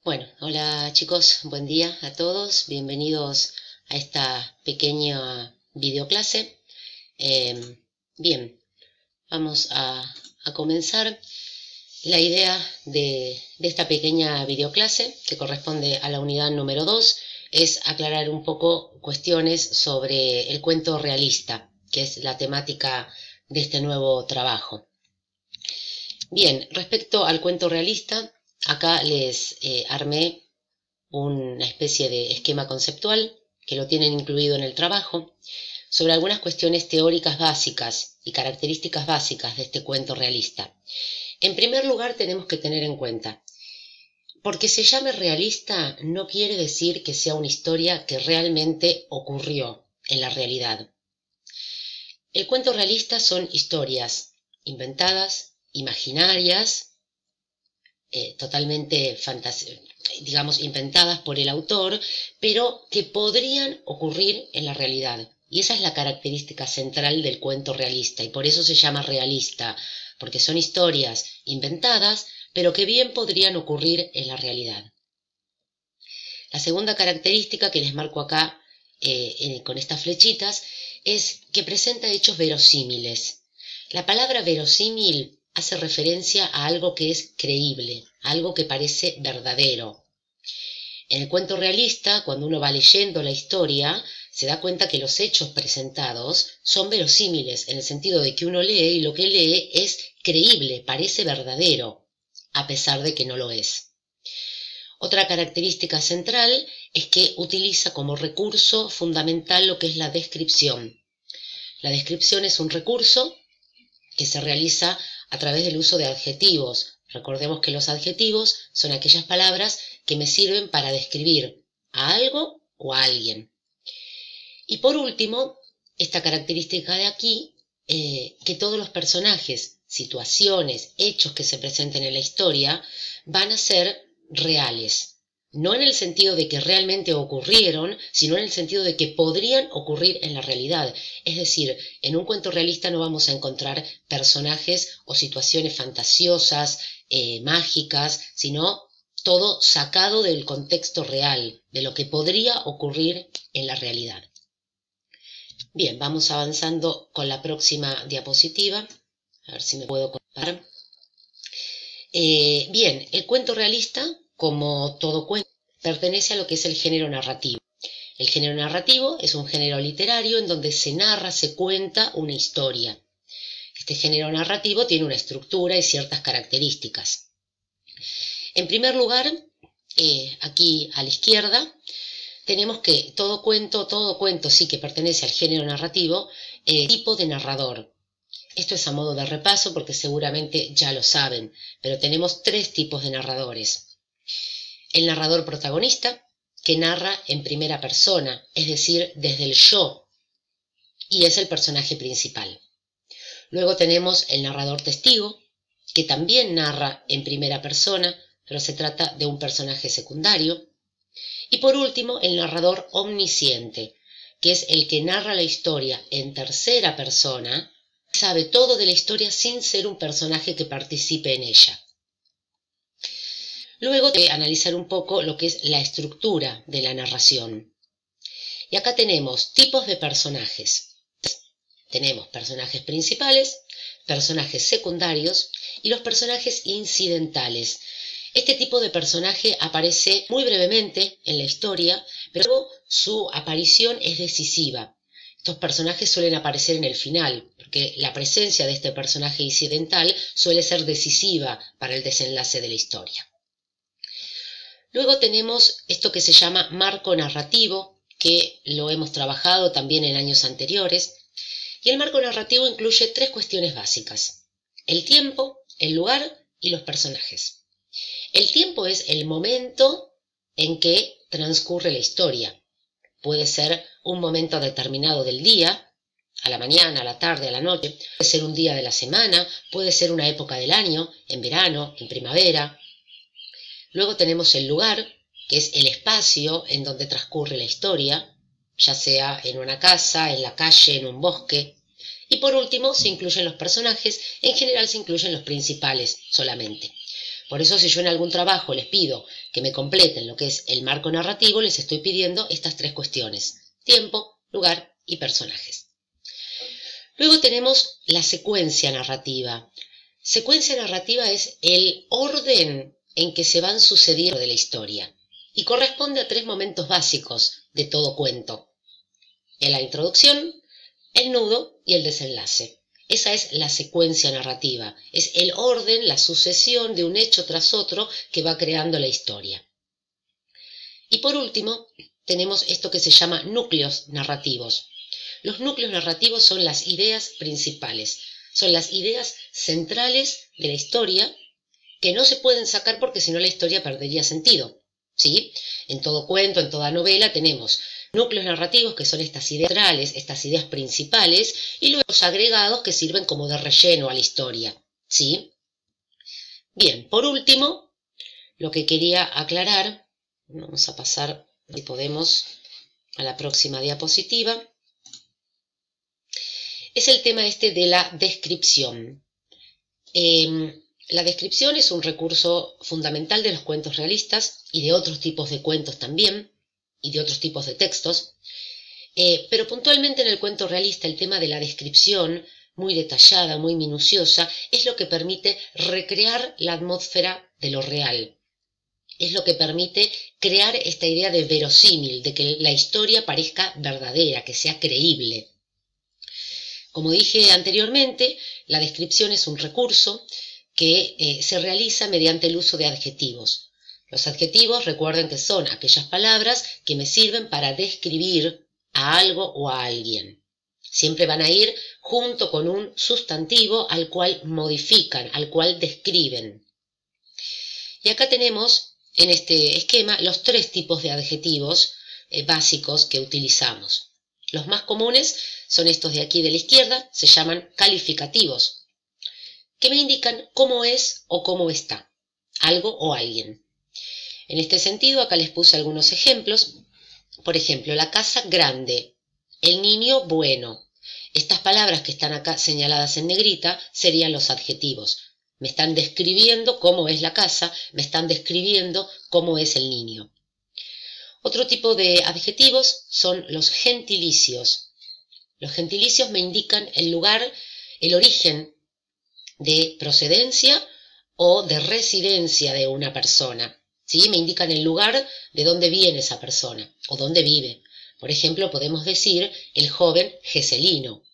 Bueno, hola chicos, buen día a todos, bienvenidos a esta pequeña videoclase. Eh, bien, vamos a comenzar. La idea de esta pequeña videoclase, que corresponde a la unidad número 2, es aclarar un poco cuestiones sobre el cuento realista, que es la temática de este nuevo trabajo. Bien, respecto al cuento realista, acá les armé una especie de esquema conceptual que lo tienen incluido en el trabajo sobre algunas cuestiones teóricas básicas y características básicas de este cuento realista. En primer lugar, tenemos que tener en cuenta, porque se llame realista no quiere decir que sea una historia que realmente ocurrió en la realidad. El cuento realista son historias inventadas, imaginarias, totalmente digamos, inventadas por el autor, pero que podrían ocurrir en la realidad. Y esa es la característica central del cuento realista, y por eso se llama realista, porque son historias inventadas, pero que bien podrían ocurrir en la realidad. La segunda característica que les marco acá con estas flechitas es que presenta hechos verosímiles. La palabra verosímil hace referencia a algo que es creíble, a algo que parece verdadero. En el cuento realista, cuando uno va leyendo la historia, se da cuenta que los hechos presentados son verosímiles, en el sentido de que uno lee y lo que lee es creíble, parece verdadero, a pesar de que no lo es. Otra característica central es que utiliza como recurso fundamental lo que es la descripción. La descripción es un recurso que se realiza a través del uso de adjetivos. Recordemos que los adjetivos son aquellas palabras que me sirven para describir a algo o a alguien. Y por último, esta característica de aquí, que todos los personajes, situaciones, hechos que se presenten en la historia van a ser reales. No en el sentido de que realmente ocurrieron, sino en el sentido de que podrían ocurrir en la realidad. Es decir, en un cuento realista no vamos a encontrar personajes o situaciones fantasiosas, mágicas, sino todo sacado del contexto real, de lo que podría ocurrir en la realidad. Bien, vamos avanzando con la próxima diapositiva. A ver si me puedo comparar. Bien, el cuento realista, como todo cuento, pertenece a lo que es el género narrativo. El género narrativo es un género literario en donde se narra, se cuenta una historia. Este género narrativo tiene una estructura y ciertas características. En primer lugar, aquí a la izquierda, tenemos que todo cuento sí que pertenece al género narrativo, tipo de narrador. Esto es a modo de repaso porque seguramente ya lo saben, pero tenemos tres tipos de narradores. El narrador protagonista, que narra en primera persona, es decir, desde el yo, y es el personaje principal. Luego tenemos el narrador testigo, que también narra en primera persona, pero se trata de un personaje secundario. Y por último, el narrador omnisciente, que es el que narra la historia en tercera persona, sabe todo de la historia sin ser un personaje que participe en ella. Luego de analizar un poco lo que es la estructura de la narración. Y acá tenemos tipos de personajes. Tenemos personajes principales, personajes secundarios y los personajes incidentales. Este tipo de personaje aparece muy brevemente en la historia, pero su aparición es decisiva. Estos personajes suelen aparecer en el final, porque la presencia de este personaje incidental suele ser decisiva para el desenlace de la historia. Luego tenemos esto que se llama marco narrativo, que lo hemos trabajado también en años anteriores, y el marco narrativo incluye tres cuestiones básicas: el tiempo, el lugar y los personajes. El tiempo es el momento en que transcurre la historia. Puede ser un momento determinado del día, a la mañana, a la tarde, a la noche, puede ser un día de la semana, puede ser una época del año, en verano, en primavera. Luego tenemos el lugar, que es el espacio en donde transcurre la historia, ya sea en una casa, en la calle, en un bosque. Y por último se incluyen los personajes, en general se incluyen los principales solamente. Por eso si yo en algún trabajo les pido que me completen lo que es el marco narrativo, les estoy pidiendo estas tres cuestiones: tiempo, lugar y personajes. Luego tenemos la secuencia narrativa. Secuencia narrativa es el orden en que se van sucediendo de la historia y corresponde a tres momentos básicos de todo cuento: en la introducción, el nudo y el desenlace. Esa es la secuencia narrativa, es el orden, la sucesión de un hecho tras otro que va creando la historia. Y por último, tenemos esto que se llama núcleos narrativos. Los núcleos narrativos son las ideas principales, son las ideas centrales de la historia que no se pueden sacar porque si no la historia perdería sentido, ¿sí? En todo cuento, en toda novela tenemos núcleos narrativos, que son estas ideas centrales, estas ideas principales, y luego los agregados que sirven como de relleno a la historia, ¿sí? Bien, por último, lo que quería aclarar, vamos a pasar, si podemos, a la próxima diapositiva, es el tema este de la descripción. La descripción es un recurso fundamental de los cuentos realistas y de otros tipos de cuentos también, y de otros tipos de textos, pero puntualmente en el cuento realista el tema de la descripción, muy detallada, muy minuciosa, es lo que permite recrear la atmósfera de lo real. Es lo que permite crear esta idea de verosímil, de que la historia parezca verdadera, que sea creíble. Como dije anteriormente, la descripción es un recurso que se realiza mediante el uso de adjetivos. Los adjetivos, recuerden que son aquellas palabras que me sirven para describir a algo o a alguien. Siempre van a ir junto con un sustantivo al cual modifican, al cual describen. Y acá tenemos, en este esquema, los tres tipos de adjetivos básicos que utilizamos. Los más comunes son estos de aquí de la izquierda, se llaman calificativos, que me indican cómo es o cómo está algo o alguien. En este sentido, acá les puse algunos ejemplos. Por ejemplo, la casa grande, el niño bueno. Estas palabras que están acá señaladas en negrita serían los adjetivos. Me están describiendo cómo es la casa, me están describiendo cómo es el niño. Otro tipo de adjetivos son los gentilicios. Los gentilicios me indican el lugar, el origen de procedencia o de residencia de una persona. ¿Sí? Me indican el lugar de dónde viene esa persona o dónde vive. Por ejemplo, podemos decir el joven geselino,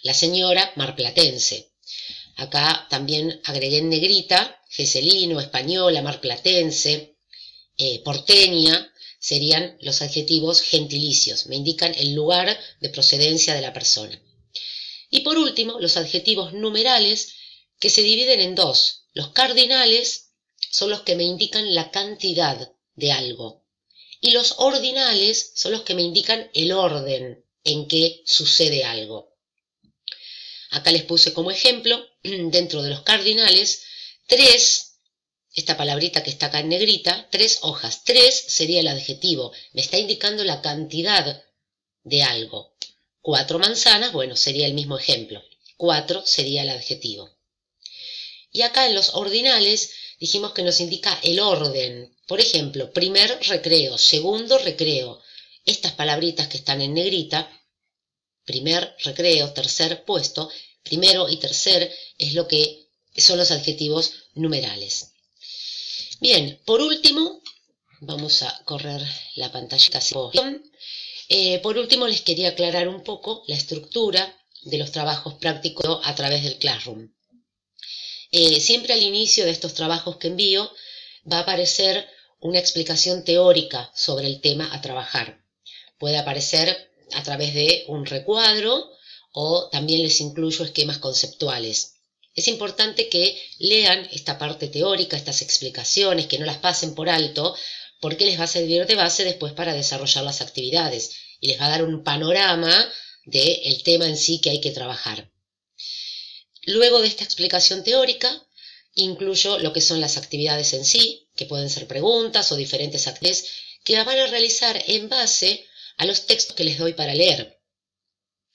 la señora marplatense. Acá también agregué en negrita geselino, española, marplatense, porteña, serían los adjetivos gentilicios. Me indican el lugar de procedencia de la persona. Y por último, los adjetivos numerales, que se dividen en dos. Los cardinales son los que me indican la cantidad de algo. Y los ordinales son los que me indican el orden en que sucede algo. Acá les puse como ejemplo, dentro de los cardinales, 3, esta palabrita que está acá en negrita, 3 hojas. 3 sería el adjetivo, me está indicando la cantidad de algo. 4 manzanas, bueno, sería el mismo ejemplo. 4 sería el adjetivo. Y acá en los ordinales dijimos que nos indica el orden. Por ejemplo, primer recreo, segundo recreo. Estas palabritas que están en negrita, primer recreo, tercer puesto, primero y tercer es lo que son los adjetivos numerales. Bien, por último, vamos a correr la pantalla. Por último, les quería aclarar un poco la estructura de los trabajos prácticos a través del Classroom. Siempre al inicio de estos trabajos que envío va a aparecer una explicación teórica sobre el tema a trabajar. Puede aparecer a través de un recuadro o también les incluyo esquemas conceptuales. Es importante que lean esta parte teórica, estas explicaciones, que no las pasen por alto, porque les va a servir de base después para desarrollar las actividades y les va a dar un panorama del tema en sí que hay que trabajar. Luego de esta explicación teórica, incluyo lo que son las actividades en sí, que pueden ser preguntas o diferentes actividades que van a realizar en base a los textos que les doy para leer.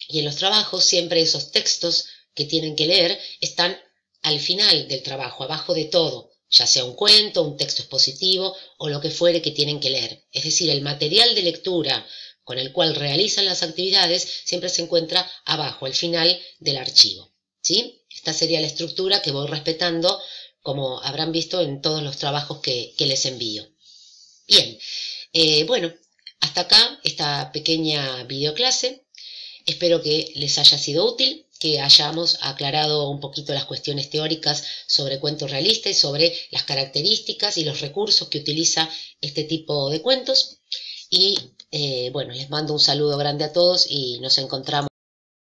Y en los trabajos siempre esos textos que tienen que leer están al final del trabajo, abajo de todo, ya sea un cuento, un texto expositivo o lo que fuere que tienen que leer. Es decir, el material de lectura con el cual realizan las actividades siempre se encuentra abajo, al final del archivo, ¿sí? Esta sería la estructura que voy respetando, como habrán visto en todos los trabajos que les envío. Bien, bueno, hasta acá esta pequeña videoclase. Espero que les haya sido útil, que hayamos aclarado un poquito las cuestiones teóricas sobre cuento realista y sobre las características y los recursos que utiliza este tipo de cuentos. Y bueno, les mando un saludo grande a todos y nos encontramos